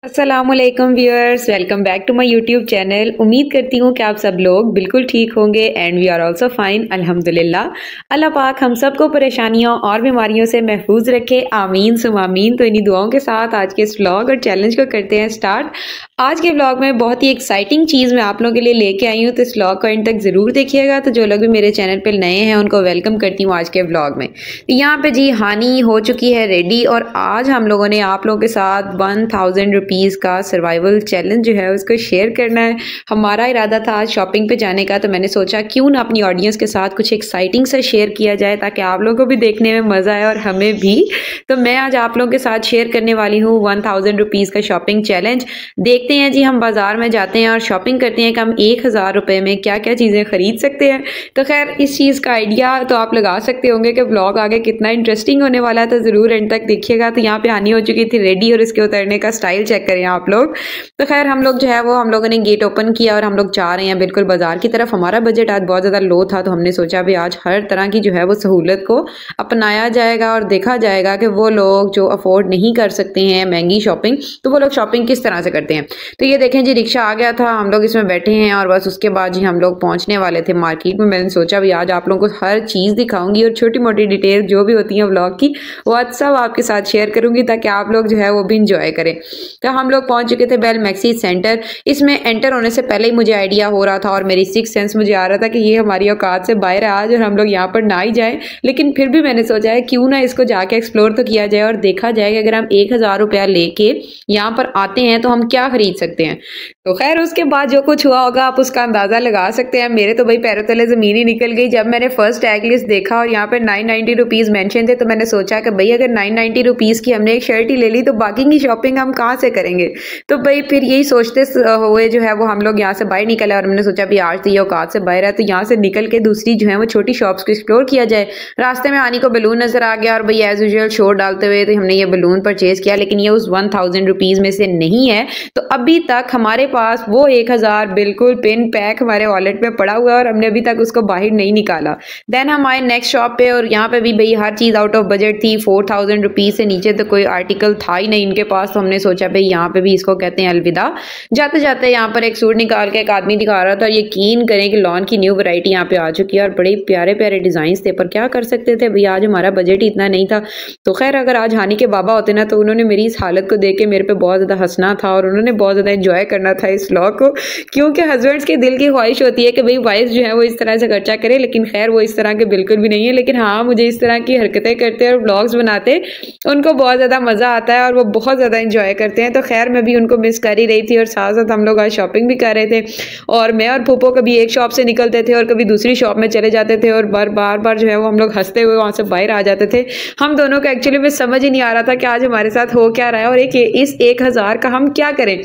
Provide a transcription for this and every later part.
अस्सलामुअलैकुम viewers, welcome back to my YouTube channel. उम्मीद करती हूँ कि आप सब लोग बिल्कुल ठीक होंगे and we are also fine अल्हम्दुलिल्लाह। अल्लाह पाक हम सबको परेशानियों और बीमारियों से महफूज रखे, आमीन सुम आमीन। तो इन्हीं दुआओं के साथ आज के इस व्लॉग और चैलेंज को करते हैं स्टार्ट। आज के व्लॉग में बहुत ही एक्साइटिंग चीज़ मैं आप लोगों के लिए लेके आई हूँ, तो इस व्लॉग को एंड तक ज़रूर देखिएगा। तो जो लोग भी मेरे चैनल पर नए हैं उनको वेलकम करती हूँ आज के व्लॉग में। तो यहाँ पे जी हानी हो चुकी है रेडी और आज हम लोगों ने आप लोगों के साथ 1000 रुपीज़ का सर्वाइवल चैलेंज जो है उसको शेयर करना है। हमारा इरादा था आज शॉपिंग पे जाने का, तो मैंने सोचा क्यों ना अपनी ऑडियंस के साथ कुछ एक्साइटिंग सा शेयर किया जाए ताकि आप लोगों को भी देखने में मज़ा आए और हमें भी। तो मैं आज आप लोगों के साथ शेयर करने वाली हूँ 1000 रुपीज़ का शॉपिंग चैलेंज। देखते हैं जी, हम बाजार में जाते हैं और शॉपिंग करते हैं कि हम 1000 रुपये में क्या क्या चीज़ें खरीद सकते हैं। तो खैर इस चीज़ का आइडिया तो आप लगा सकते होंगे कि ब्लॉग आगे कितना इंटरेस्टिंग होने वाला है, तो ज़रूर एंड तक देखिएगा। तो यहाँ पे आनी हो चुकी थी रेडी और इसके उतरने का स्टाइल चेक करें आप लोग। तो खैर हम लोग जो है वो हम लोगों ने गेट ओपन किया और हम लोग जा रहे हैं बिल्कुल बाजार की तरफ। हमारा बजट आज बहुत ज़्यादा लो था, तो हमने सोचा भी आज हर तरह की जो है वो सहूलत को अपनाया जाएगा और देखा जाएगा कि वो लोग जो अफोर्ड नहीं कर सकते हैं महंगी शॉपिंग, तो वो लोग शॉपिंग किस तरह से करते हैं। तो ये देखें जी, रिक्शा आ गया था, हम लोग इसमें बैठे हैं और बस उसके बाद जी हम लोग पहुंचने वाले थे मार्केट में। मैंने सोचा भी आज आप लोगों को हर चीज़ दिखाऊंगी और छोटी मोटी डिटेल जो भी होती है व्लॉग की वो आज सब आपके साथ शेयर करूंगी ताकि आप लोग जो है वो भी इंजॉय करें। तो हम लोग पहुंच चुके थे बेल मैक्सी सेंटर। इसमें एंटर होने से पहले ही मुझे आइडिया हो रहा था और मेरी सिक्स सेंस मुझे आ रहा था कि ये हमारी औकात से बाहर है आज और हम लोग यहाँ पर ना ही जाएं, लेकिन फिर भी मैंने सोचा है क्यों ना इसको जाके एक्सप्लोर तो किया जाए और देखा जाए कि अगर हम 1000 रुपया लेके यहाँ पर आते हैं तो हम क्या खरीद सकते हैं। तो खैर उसके बाद जो कुछ हुआ होगा आप उसका अंदाजा लगा सकते हैं। मेरे तो भाई पैरों तले जमीन ही निकल गई जब मैंने फर्स्ट टैग लिस्ट देखा और यहाँ पर 990 रुपीज़ मेंशन थे। तो मैंने सोचा कि भाई अगर 990 रुपीज़ की हमने एक शर्ट ही ले ली तो बाकी की शॉपिंग हम कहाँ से करेंगे। तो भाई फिर यही सोचते हुए जो है वो हम लोग यहाँ से बाहर निकले और हमने सोचा भी आज तो ये औकात से बाहर है, तो यहाँ से निकल के दूसरी जो है वो छोटी शॉप्स को एक्सप्लोर किया जाए। रास्ते में आनी को बलून नजर आ गया और भाई एज यूजुअल शोर डालते हुए तो हमने ये बलून परचेज किया, लेकिन ये उस 1000 रुपीज़ में से नहीं है। तो अभी तक हमारे पास वो 1000 बिल्कुल पिन पैक हमारे वॉलेट में पड़ा हुआ है और हमने अभी तक उसको बाहर नहीं निकाला। देन हम आए नेक्स्ट शॉप पे और यहाँ पे भी भाई हर चीज़ आउट ऑफ बजट थी। 4000 रुपीज़ से नीचे तो कोई आर्टिकल था ही नहीं इनके पास। तो हमने सोचा भाई यहाँ पे भी इसको कहते हैं अलविदा। जाते जाते यहाँ पर एक सूट निकाल के एक आदमी दिखा रहा था। यकीन करें कि लॉन की न्यू वैरायटी यहाँ पे आ चुकी है और बड़े प्यारे प्यारे डिजाइन थे, पर क्या कर सकते थे भैया, आज हमारा बजट ही इतना नहीं था। तो खैर अगर आज हानि के बाबा होते ना तो उन्होंने मेरी इस हालत को देख के मेरे पे बहुत ज़्यादा हंसना था और उन्होंने बहुत ज़्यादा एंजॉय करना था इस व्लॉग को, क्योंकि हस्बैंड्स के दिल की ख्वाहिश होती है कि भाई वाइफ जो है वो इस तरह से खर्चा करे, लेकिन खैर वो इस तरह के बिल्कुल भी नहीं है। लेकिन हाँ, मुझे इस तरह की हरकतें करते और व्लॉग्स बनाते उनको बहुत ज़्यादा मज़ा आता है और वो बहुत ज़्यादा इंजॉय करते हैं। तो खैर मैं भी उनको मिस कर ही रही थी और साथ साथ हम लोग आज शॉपिंग भी कर रहे थे और मैं और फूफो कभी एक शॉप से निकलते थे और कभी दूसरी शॉप में चले जाते थे और बार बार जो है वो हम लोग हंसते हुए वहाँ से बाहर आ जाते थे। हम दोनों को एक्चुअली में समझ ही नहीं आ रहा था कि आज हमारे साथ हो क्या रहा है और इस 1000 का हम क्या करें।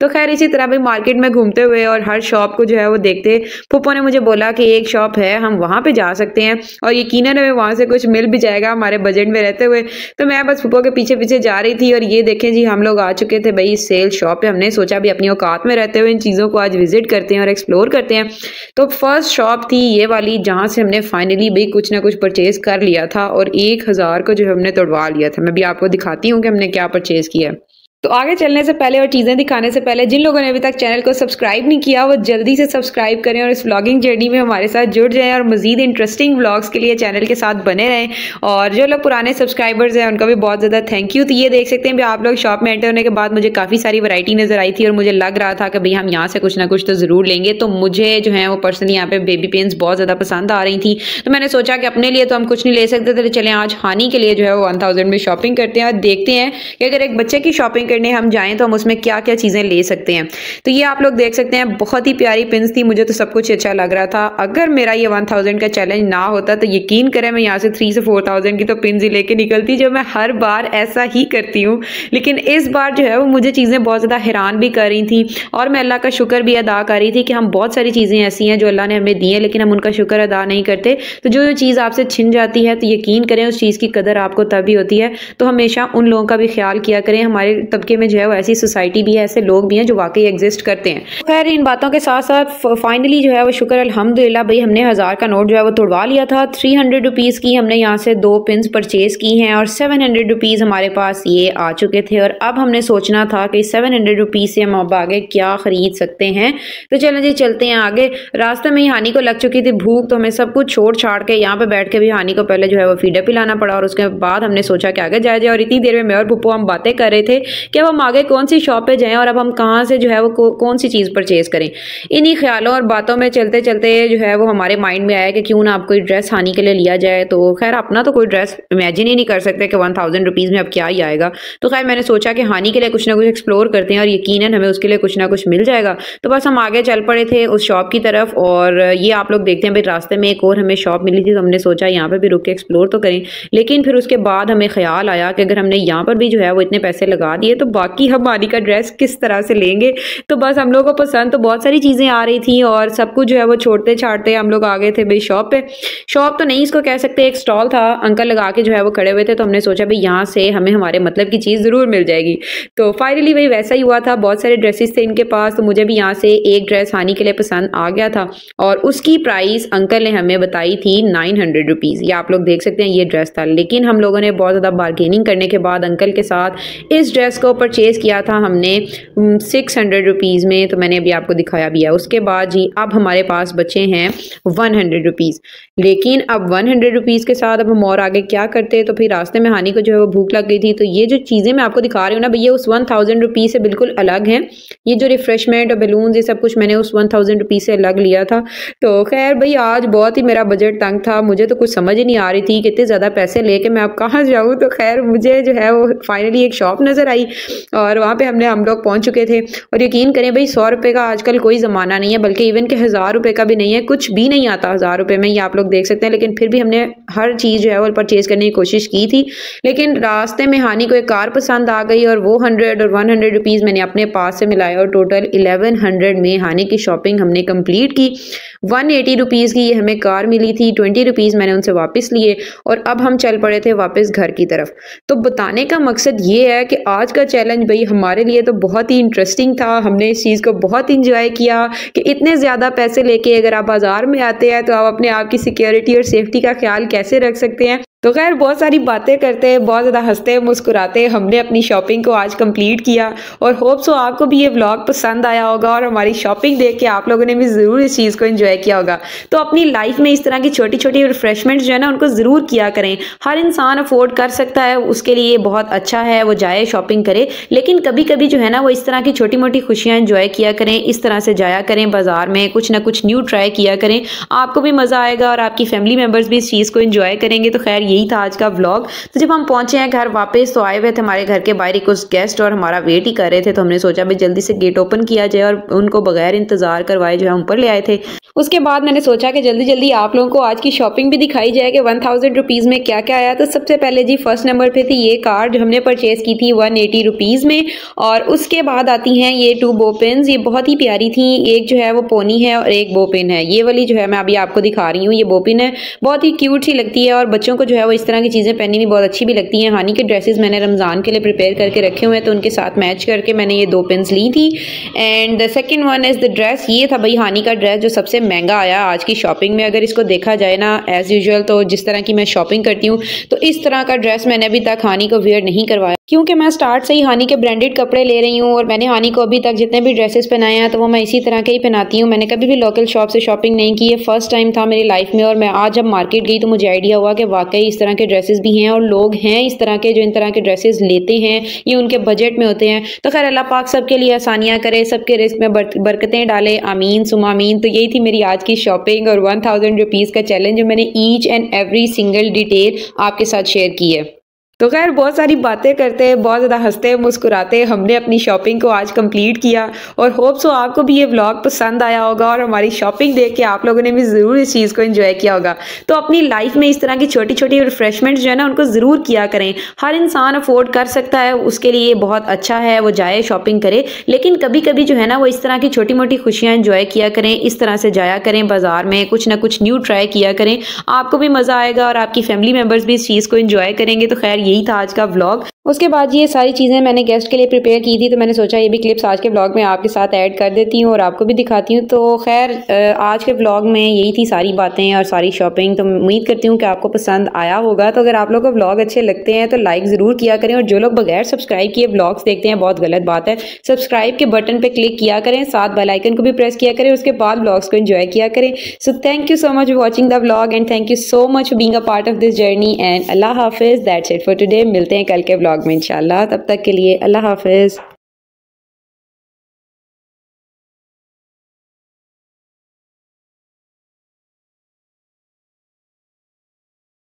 तो खैर इसी तरह भी मार्केट में घूमते हुए और हर शॉप को जो है वो देखते, फूफो ने मुझे बोला कि एक शॉप है हम वहाँ पे जा सकते हैं और यकीनन हमें वहाँ से कुछ मिल भी जाएगा हमारे बजट में रहते हुए। तो मैं बस फूफो के पीछे पीछे जा रही थी और ये देखें जी हम लोग आ चुके थे भाई सेल शॉप पे। हमने सोचा भी अपनी औकात में रहते हुए इन चीज़ों को आज विजिट करते हैं और एक्सप्लोर करते हैं। तो फर्स्ट शॉप थी ये वाली जहाँ से हमने फाइनली भाई कुछ ना कुछ परचेज कर लिया था और 1000 को जो हमने तोड़वा लिया था। मैं भी आपको दिखाती हूँ कि हमने क्या परचेज किया है। तो आगे चलने से पहले और चीज़ें दिखाने से पहले जिन लोगों ने अभी तक चैनल को सब्सक्राइब नहीं किया वो जल्दी से सब्सक्राइब करें और इस व्लॉगिंग जर्नी में हमारे साथ जुड़ जाएं और मजीद इंटरेस्टिंग व्लॉग्स के लिए चैनल के साथ बने रहें। और जो लोग पुराने सब्सक्राइबर्स हैं उनका भी बहुत ज़्यादा थैंक यू। तो ये देख सकते हैं भी आप लोग शॉप में एंटर होने के बाद मुझे काफ़ी सारी वैरायटी नज़र आई थी और मुझे लग रहा था कि भाई हम यहाँ से कुछ ना कुछ तो ज़रूर लेंगे। तो मुझे जो है वो पर्सनली यहाँ पे बेबी पेन्स बहुत ज़्यादा पसंद आ रही थी। तो मैंने सोचा कि अपने लिए तो हम कुछ नहीं ले सकते थे, तो चलें आज हानि के लिए जो है वो 1000 में शॉपिंग करते हैं और देखते हैं कि अगर एक बच्चे की शॉपिंग करने हम जाएँ तो हम उसमें क्या क्या चीज़ें ले सकते हैं। तो ये आप लोग देख सकते हैं बहुत ही प्यारी पिन्स थी, मुझे तो सब कुछ अच्छा लग रहा था। अगर मेरा ये 1000 का चैलेंज ना होता तो यकीन करें मैं यहाँ से 3 से 4000 की तो पिन्स ही लेके निकलती, जो मैं हर बार ऐसा ही करती हूँ। लेकिन इस बार जो है वो मुझे चीज़ें बहुत ज़्यादा हैरान भी कर रही थी और मैं अल्लाह का शुक्र भी अदा कर रही थी कि हम बहुत सारी चीज़ें ऐसी हैं जो अल्लाह ने हमें दी है लेकिन हम उनका शुक्र अदा नहीं करते। तो जो चीज़ आपसे छिन जाती है तो यकीन करें उस चीज़ की कदर आपको तभी होती है। तो हमेशा उन लोगों का भी ख्याल किया करें, हमारे तबके में जो है वो ऐसी सोसाइटी भी है, ऐसे लोग भी हैं जो वाकई एग्जिस्ट करते हैं। खैर इन बातों के साथ साथ फाइनली जो है वो शुक्र अल्हम्दुलिल्लाह भाई हमने 1000 का नोट जो है वो तोड़वा लिया था। 300 रुपीज़ की हमने यहाँ से 2 पिन्स परचेज की हैं और 700 रुपीज़ हमारे पास ये आ चुके थे। और अब हमने सोचना था कि 700 रुपीज़ से हम अब आगे क्या खरीद सकते हैं। तो चलें जी चलते हैं आगे। रास्ते में ही हानी को लग चुकी थी भूख, तो हमें सब कुछ छोड़ छाड़ के यहाँ पे बैठ के भी हानी को पहले जो है वो फीडर पिलाना पड़ा और उसके बाद हमने सोचा कि आगे जाए। और इतनी देर में मैं और पुप्पो हम बातें कर रहे थे कि अब हम आगे कौन सी शॉप पे जाएं और अब हम कहाँ से जो है वो कौन सी चीज़ परचेज करें। इन्हीं ख्यालों और बातों में चलते चलते जो है वो हमारे माइंड में आया कि क्यों ना आप कोई ड्रेस हानी के लिए लिया जाए। तो खैर अपना तो कोई ड्रेस इमेजिन ही नहीं कर सकते कि 1000 रुपीज़ में अब क्या ही आएगा। तो खैर मैंने सोचा कि हानी के लिए कुछ ना कुछ एक्सप्लोर करते हैं और यकीनन हमें उसके लिए कुछ ना कुछ मिल जाएगा। तो बस हम आगे चल पड़े थे उस शॉप की तरफ और ये आप लोग देखते हैं भाई रास्ते में एक और हमें शॉप मिली थी। तो हमने सोचा यहाँ पर भी रुक के एक्सप्लोर तो करें, लेकिन फिर उसके बाद हमें ख्याल आया कि अगर हमने यहाँ पर भी जो है वो इतने पैसे लगा दिए तो बाकी हम हानी का ड्रेस किस तरह से लेंगे। तो बस हम लोगों को पसंद तो बहुत सारी चीज़ें आ रही थी और सब कुछ जो है वो छोड़ते छाड़ते हम लोग आ गए थे भाई शॉप पे। शॉप तो नहीं इसको कह सकते, एक स्टॉल था, अंकल लगा के जो है वो खड़े हुए थे। तो हमने सोचा भाई यहाँ से हमें हमारे मतलब की चीज़ ज़रूर मिल जाएगी। तो फाइनली भाई वैसा ही हुआ था, बहुत सारे ड्रेसेस थे इनके पास। तो मुझे भी यहाँ से एक ड्रेस हानी के लिए पसंद आ गया था और उसकी प्राइस अंकल ने हमें बताई थी 900 रुपीज़। ये आप लोग देख सकते हैं ये ड्रेस था, लेकिन हम लोगों ने बहुत ज़्यादा बार्गेनिंग करने के बाद अंकल के साथ इस ड्रेस को परचेज़ किया था हमने 600 रुपीज़ में। तो मैंने अभी आपको दिखाया भी है। उसके बाद जी अब हमारे पास बचे हैं 100 रुपीज़, लेकिन अब 100 रुपीज़ के साथ अब हम और आगे क्या करते। तो फिर रास्ते में हानी को जो है वो भूख लग गई थी। तो ये जो चीज़ें मैं आपको दिखा रही हूँ ना भैया उस 1000 रुपीज़ से बिल्कुल अलग हैं। ये जो रिफ्रेशमेंट और बैलून्स ये सब कुछ मैंने उस 1000 रुपीज़ से अलग लिया था। तो खैर भाई आज बहुत ही मेरा बजट तंग था, मुझे तो कुछ समझ ही नहीं आ रही थी कि इतने ज़्यादा पैसे लेके मैं अब कहाँ जाऊँ। तो खैर मुझे जो है वो फाइनली एक शॉप नज़र आई और वहाँ पे हम लोग पहुँच चुके थे। और यकीन करें भाई 100 रुपये का आजकल कोई ज़माना नहीं है, बल्कि इवन के 1000 रुपये का भी नहीं है, कुछ भी नहीं आता 1000 रुपये में, ये आप लोग देख सकते हैं। लेकिन फिर भी हमने हर चीज़ जो है वो परचेज़ करने की कोशिश की थी। लेकिन रास्ते में हानी को एक कार पसंद आ गई और वो 100 और 100 रुपीज़ मैंने अपने पास से मिलाए और टोटल 1100 में हानी की शॉपिंग हमने कंप्लीट की। 180 रुपीज़ की ये हमें कार मिली थी, 20 रुपीज़ मैंने उनसे वापस लिए और अब हम चल पड़े थे वापस घर की तरफ। तो बताने का मकसद ये है कि आज का चैलेंज भाई हमारे लिए तो बहुत ही इंटरेस्टिंग था। हमने इस चीज़ को बहुत इंजॉय किया कि इतने ज़्यादा पैसे लेके अगर आप बाज़ार में आते हैं तो आप अपने आप की सिक्योरिटी और सेफ्टी का ख्याल कैसे रख सकते हैं। तो खैर बहुत सारी बातें करते हैं, बहुत ज़्यादा हंसते मुस्कुराते हमने अपनी शॉपिंग को आज कंप्लीट किया और होप सो आपको भी ये व्लॉग पसंद आया होगा और हमारी शॉपिंग देख के आप लोगों ने भी ज़रूर इस चीज़ को एंजॉय किया होगा। तो अपनी लाइफ में इस तरह की छोटी छोटी रिफ्रेशमेंट्स जो है ना उनको ज़रूर किया करें। हर इंसान अफोर्ड कर सकता है, उसके लिए बहुत अच्छा है वो जाए शॉपिंग करे, लेकिन कभी कभी जो है ना वो इस तरह की छोटी मोटी खुशियाँ एंजॉय किया करें। इस तरह से जाया करें बाज़ार में, कुछ ना कुछ न्यू ट्राई किया करें, आपको भी मज़ा आएगा और आपकी फैमिली मेम्बर्स भी इस चीज़ को एंजॉय करेंगे। तो खैर यही था आज का व्लॉग। तो जब हम पहुंचे हैं घर वापस तो आए हुए थे हमारे घर के बाहर कुछ गेस्ट और हमारा वेट ही कर रहे थे। तो हमने सोचा भाई जल्दी से गेट ओपन किया जाए और उनको बगैर इंतजार करवाए जो है ऊपर ले आए थे। उसके बाद मैंने सोचा कि जल्दी जल्दी आप लोगों को आज की शॉपिंग भी दिखाई जाए कि 1000 रुपीज़ में क्या क्या आया। तो सबसे पहले जी फर्स्ट नंबर पे थी ये कार जो हमने परचेज की थी 180 रुपीज़ में। और उसके बाद आती हैं ये 2 बो पिन्स, ये बहुत ही प्यारी थी। एक जो है वो पोनी है और एक बो पिन है। ये वाली जो है मैं अभी आपको दिखा रही हूँ, ये बो पिन है, बहुत ही क्यूट सी लगती है और बच्चों को जो है वो इस तरह की चीज़ें पहननी भी बहुत अच्छी भी लगती हैं। हानी के ड्रेसेस मैंने रमज़ान के लिए प्रिपेयर करके रखे हुए हैं तो उनके साथ मैच करके मैंने ये 2 पिन्स ली थी। And the second one is the dress. ये था भाई हानी का ड्रेस जो सबसे महंगा आया आज की शॉपिंग में। अगर इसको देखा जाए ना एज़ यूजुअल तो जिस तरह की मैं शॉपिंग करती हूँ तो इस तरह का ड्रेस मैंने अभी तक हानी को वेयर नहीं करवाया, क्योंकि मैं स्टार्ट से ही हानी के ब्रांडेड कपड़े ले रही हूँ और मैंने हानी को अभी तक जितने भी ड्रेसेस पहनाए हैं तो वो मैं इसी तरह के ही पहनाती हूँ। मैंने कभी भी लोकल शॉप से शॉपिंग नहीं की है, फर्स्ट टाइम था मेरी लाइफ में। और मैं आज जब मार्केट गई तो मुझे आइडिया हुआ कि वाकई इस तरह के ड्रेसेस भी हैं और लोग हैं इस तरह के जो इन तरह के ड्रेसेस लेते हैं, ये उनके बजट में होते हैं। तो खैर अल्लाह पाक सबके लिए आसानियाँ करे, सबके रिस्क में बरकतें डाले, आमीन सुमा आमीन। तो यही थी मेरी आज की शॉपिंग और 1000 रुपीज़ का चैलेंज जो मैंने each and every single detail आपके साथ शेयर की है। तो खैर बहुत सारी बातें करते हैं, बहुत ज़्यादा हंसते मुस्कुराते हमने अपनी शॉपिंग को आज कंप्लीट किया और होप सो आपको भी ये व्लॉग पसंद आया होगा और हमारी शॉपिंग देख के आप लोगों ने भी ज़रूर इस चीज़ को एंजॉय किया होगा। तो अपनी लाइफ में इस तरह की छोटी छोटी रिफ्रेशमेंट्स जो है ना उनको ज़रूर किया करें। हर इंसान अफोर्ड कर सकता है, उसके लिए बहुत अच्छा है वो जाए शॉपिंग करे, लेकिन कभी कभी जो है ना वो इस तरह की छोटी मोटी खुशियाँ एंजॉय किया करें। इस तरह से जाया करें बाज़ार में, कुछ ना कुछ न्यू ट्राई किया करें, आपको भी मज़ा आएगा और आपकी फैमिली मेम्बर्स भी इस चीज़ को एंजॉय करेंगे। तो खैर यही था आज का व्लॉग। उसके बाद ये सारी चीज़ें मैंने गेस्ट के लिए प्रिपेयर की थी, तो मैंने सोचा ये भी क्लिप्स आज के व्लॉग में आपके साथ ऐड कर देती हूँ और आपको भी दिखाती हूँ। तो खैर आज के व्लॉग में यही थी सारी बातें और सारी शॉपिंग। तो उम्मीद करती हूँ कि आपको पसंद आया होगा। तो अगर आप लोगों को व्लॉग अच्छे लगते हैं तो लाइक ज़रूर किया करें, और जो लोग बगैर सब्सक्राइब किए व्लॉग्स देखते हैं बहुत गलत बात है। सब्सक्राइब के बटन पर क्लिक किया करें, साथ बेल आइकन को भी प्रेस किया करें, उसके बाद व्लॉग्स को एंजॉय किया करें। So thank you so much for watching the vlog and thank you so much for being a part of this journey and अल्लाह हाफिज़। That's it for today. मिलते हैं कल के व्लॉग में इंशाल्लाह। तब तक के लिए अल्लाह हाफिज़।